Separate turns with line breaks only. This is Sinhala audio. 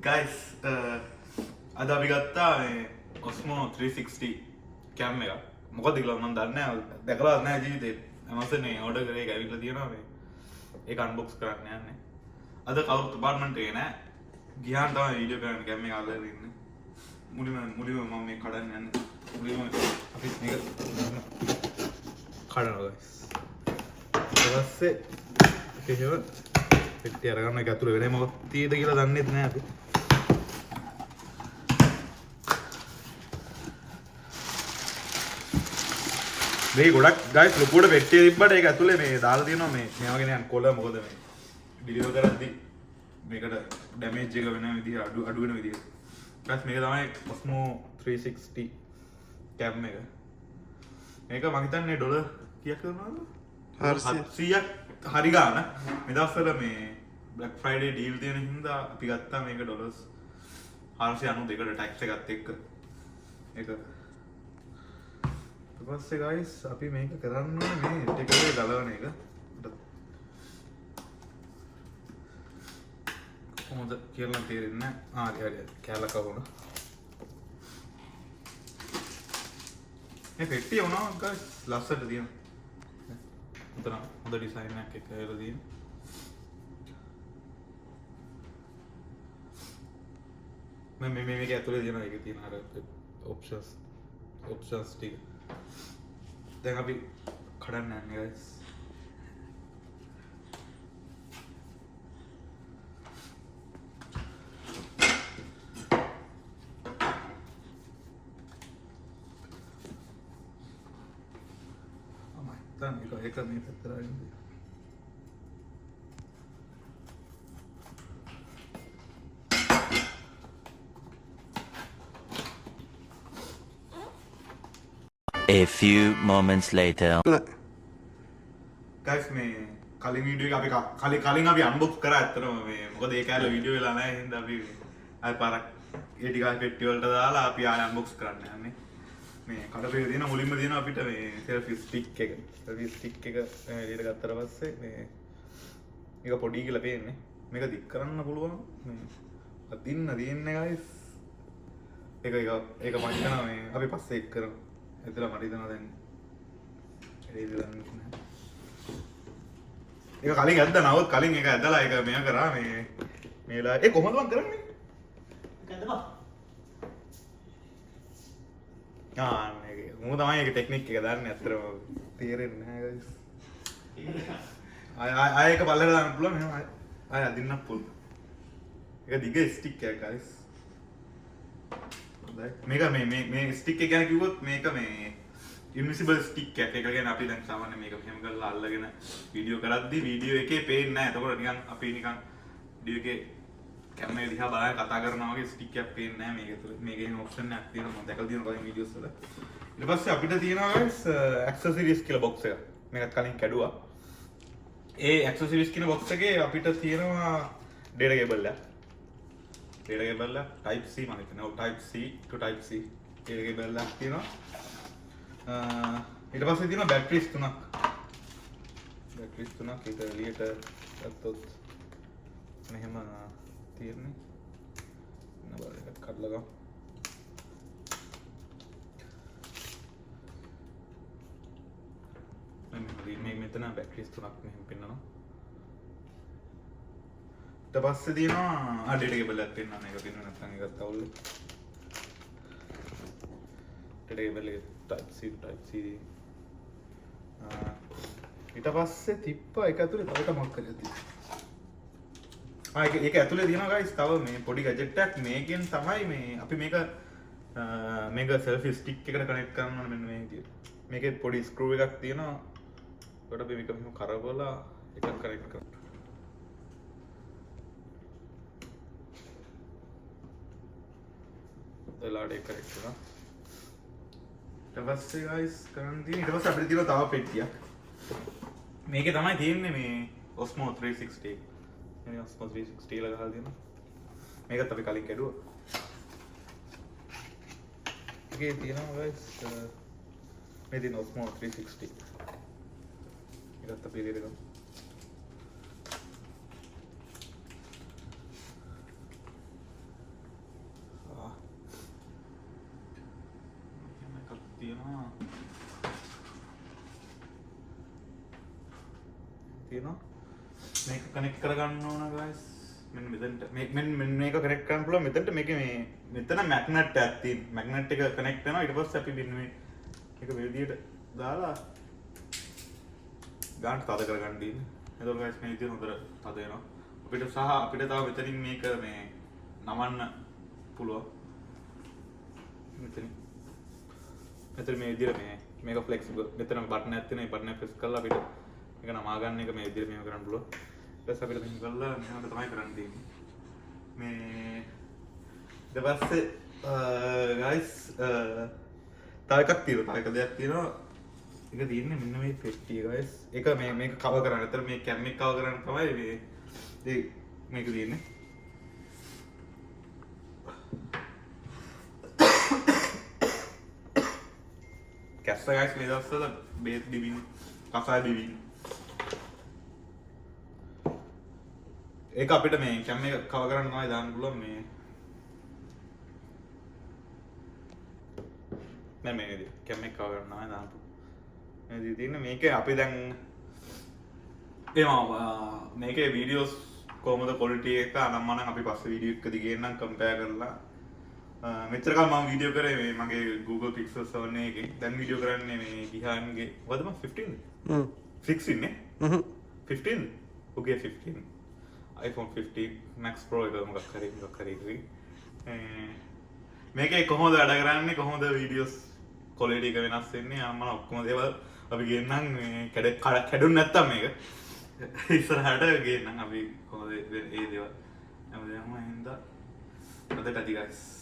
guys අද අපි ගත්තා මේ Osmo 360 cam එක. මොකද කියලා මම දන්නේ නැහැ. දැකලා නැහැ ජීවිතේ. Amazon එකේ order කරේ එක ඇවිල්ලා තියෙනවා මේ. ඒක unbox කරන්න යන්නේ. අද කවුරුත් apartment එකේ නැහැ. ගියාන් තමයි වීඩියෝ කරන්න cam එක අල්ලගෙන ඉන්නේ. මුලින්ම මම මේ කඩන්න යන්නේ. මුලින්ම අපි මේක කඩනවා guys. ඊට පස්සේ කෙහෙව පෙට්ටිය අරගන්න එක ඇතුළේ වෙන මොකක්ද තියෙද කියලා දන්නෙත් නෑ අපි. මේ ගොඩක් guys ලොකුවට පෙට්ටිය තිබ්බට ඒක ඇතුළේ මේ දාලා තියෙනවා මේ වගේ නෑ කොළ මොකද මේ ඩිලිවර් කරද්දී මේකට ඩැමේජ් එක වෙන විදිහ අඩු වෙන විදිහ. guys මේක තමයි Osmo 360 cam එක. මේක මම හිතන්නේ ඩොලර් කීයක් කරනවද? 400ක් හරි ගාන. මේ දවස්වල මේ Black Friday deal තියෙන හින්දා අපි ගත්තා මේක ඩොලර්ස් 492කට ටැක්ස් එකත් එක්ක. ඒක ඊට පස්සේ guys අපි මේක කරන්නේ මේ ටිකේ ගලවන එක. කොහොමද කියලා තේරෙන්නේ නැහැ. හරි කැලක වුණා. මේ පෙට්ටිය වුණා guys ලස්සට තියෙනවා. උතන හොඳ ඩිසයින් එකක් එක කරලා තියෙනවා. මේක ඇතුලේ තියෙන එක තියෙන අර ඔප්ෂන්ස් ටික. දැන් අපි කඩන්න යන්නේ guys. දැන් ඒක මේ පැත්තට ආරින්ද.
A few moments later.
guys මේ කලින් වීඩියෝ එක අපි කලින් අපි අන්බොක්ස් කරා ඇත්තටම මේ මොකද ඒක ඇල වීඩියෝ වෙලා නැහැ හින්දා අපි ආයෙ පාරක් ඒ ටික පෙට්ටි වලට දාලා අපි ආයෙ අන්බොක්ස් කරන්න යන්නේ. මේ කඩපේ තියෙන මුලින්ම තියෙන අපිට මේ selfie stick එක එළියට ගත්තට පස්සේ මේ මේක පොඩි කියලා පේන්නේ. මේක දික් කරන්න පුළුවන්. මේ අදින්න තියෙන්නේ guys. ඒක මම හිතනවා මේ අපි පස්සේ එක් කරමු. එතන මට හිතනවා දැන් ඒක කලින් ඇද්දා නවොත් කලින් ඒක ඇදලා ඒක මෙයා කරා මේ මේලා ඒ කොහොමද මම කරන්නේ? ඒක ඇදපන්. මම තමයි ඒක ටෙක්නික් එක දන්නේ අතරම තේරෙන්නේ නැහැ guys. ආය එක පල්ලෙට දාන්න පුළුවන් මෙහෙම ආය අදින්නත් පුළුවන්. ඒක දිග ස්ටික් එකක් guys. මේක මේ ස්ටික් එක ගැන කිව්වොත් මේක මේ ඉන්විසිබල් ස්ටික් එකක්. ඒක ගැන අපි දැන් සාමාන්‍ය මේක මෙහෙම කරලා අල්ලගෙන වීඩියෝ කරද්දී වීඩියෝ එකේ පේන්නේ නැහැ. එතකොට නිකන් අපි නිකන් වීඩියෝ එකේ කැමරේ දිහා බලන කතා කරනවා වගේ ස්ටික් එකක් පේන්නේ නැහැ මේක තුල. මේකේ එහෙම ඔප්ෂන් එකක් තියෙනවා මම දැකලා තියෙනවා කලින් වීඩියෝස් වල. ඊට පස්සේ අපිට තියෙනවා guys accessories කියලා box එක. මේකත් කලින් කැඩුවා. ඒ accessories කියන box එකේ අපිට තියෙනවා data cable එක. data cable එක type C මම හිතන්නේ. ඔව් type C to type C data cable එකක් තියෙනවා. ඊට පස්සේ තියෙනවා batteries තුනක්. ඒක එළියට ගත්තොත් මෙහෙම තියෙන්නේ. නබර එකක් කඩලා ගමු. මේ මෙතන බැටරිස් තුනක් මෙහෙම පෙන්නනවා. ඊට පස්සේ තියෙනවා ඩේටා කේබල් එකක් පෙන්නනවා. මේක පෙන්වන්න නැත්නම් ඒකත් අවුල්. ඩේටා කේබල් එක type C type C. ඊට පස්සේ තිප්පා එක ඇතුලේ තව තමක් කරලා තියෙනවා. ඒක ඇතුලේ තියෙනවා guys තව මේ පොඩි ගැජට් එකක්. මේකෙන් තමයි මේ අපි මේක selfie stick එකට කනෙක්ට් කරන්න ඕනේ මෙන්න මේ විදියට. මේකේ පොඩි ස්ක්‍රූ එකක් තියෙනවා. ඒකට අපි මේක මෙහෙම කරවලා එකක් කනෙක්ට් කරමු. එලාට ඒක කනෙක්ට් කරා. ඊට පස්සේ guys කරන් තියෙන්නේ ඊට පස්සේ අපිට තියෙනවා තව පෙට්ටියක්. මේකේ තමයි තියෙන්නේ මේ Osmo 360. මේ Osmo 360 ලා ගහලා තියෙනවා. මේකත් අපි කලින් කැඩුවා. ඒකේ තියෙනවා guys මේ තියෙන Osmo 360. ඒකත් අපි එළියට ගමු. තියෙනවා. මේක කනෙක්ට් කරගන්න ඕන guys. මෙන්න මෙතනට මෙන්න මේක කනෙක්ට් කරන්න පුළුවන් මෙතනට මේකේ මේ මෙතන මැග්නට් එකක් තියෙන. මැග්නට් එක කනෙක්ට් වෙනවා ඊට පස්සේ අපි මෙන්න මේක මේ විදියට දාලා ගන්න තද කරගන්න තියෙන්නේ. එතකොට guys මේ විදියට හොඳට තද වෙනවා. අපිට සහ අපිට තව මෙතනින් මේක මේ නමන්න පුළුවන්. මෙතන මේ විදියට මේක ෆ්ලෙක්සිබල්. මෙතන බටන් එකක් තියෙනවා. මේ බටන් එක ප්‍රෙස් කරලා අපිට මේක නමා ගන්න එක මේ විදියට මෙහෙම කරන්න පුළුවන්. ඊට අපිට මෙහෙම කරලා මෙහෙම තමයි කරන්න තියෙන්නේ. මේ ඊට පස්සේ guys තව එකක් තියෙනවා. තව එක දෙයක් තියෙනවා. ඒක තියෙන්නේ මෙන්න මේ පෙට්ටිය guys. ඒක මේක කවර් කරන්න. ඒතර මේ කැම් එක කවර් කරන්න තමයි මේක තියෙන්නේ. කැස්ස guys මේ දවස්වල බේත් බිබින් කසාය බිබින්. ඒක අපිට මේ කැම් එක කවර් කරන්න තමයි දාන්න පුළුවන් මේ මේ විදිහට කැම් එක කවර් කරන්න තමයි දාන්න පුළුවන්. මේ විදිහට තියෙන්නේ මේකේ අපි දැන් මේකේ වීඩියෝස් කොහොමද ක්වොලිටි එක අනම්මනම් අපි පස්සේ වීඩියෝ එකකදී ගේන්නම් කම්පෙයාර් කරලා මෙච්චර කල් මම වීඩියෝ කරේ මේ මගේ Google Pixel 7 එකේ. දැන් වීඩියෝ කරන්නේ මේ ගිහාන්ගේ වද මම 15 16 නේ 15 ඔකේ 15 iPhone 15 Max Pro එක මොකක් හරි මේකේ කොහොමද වැඩ කරන්නේ කොහොමද වීඩියෝස් ක්වොලිටි එක වෙනස් වෙන්නේ අම්මන ඔක්කොම දේවල් අපි ගේන්නම් මේ කැඩුන්නේ නැත්තම් මේක ඉස්සරහට ගේන්නම් අපි කොහොමද ඒ දේවල් හැමදේම හින්දා අදට ඇති guys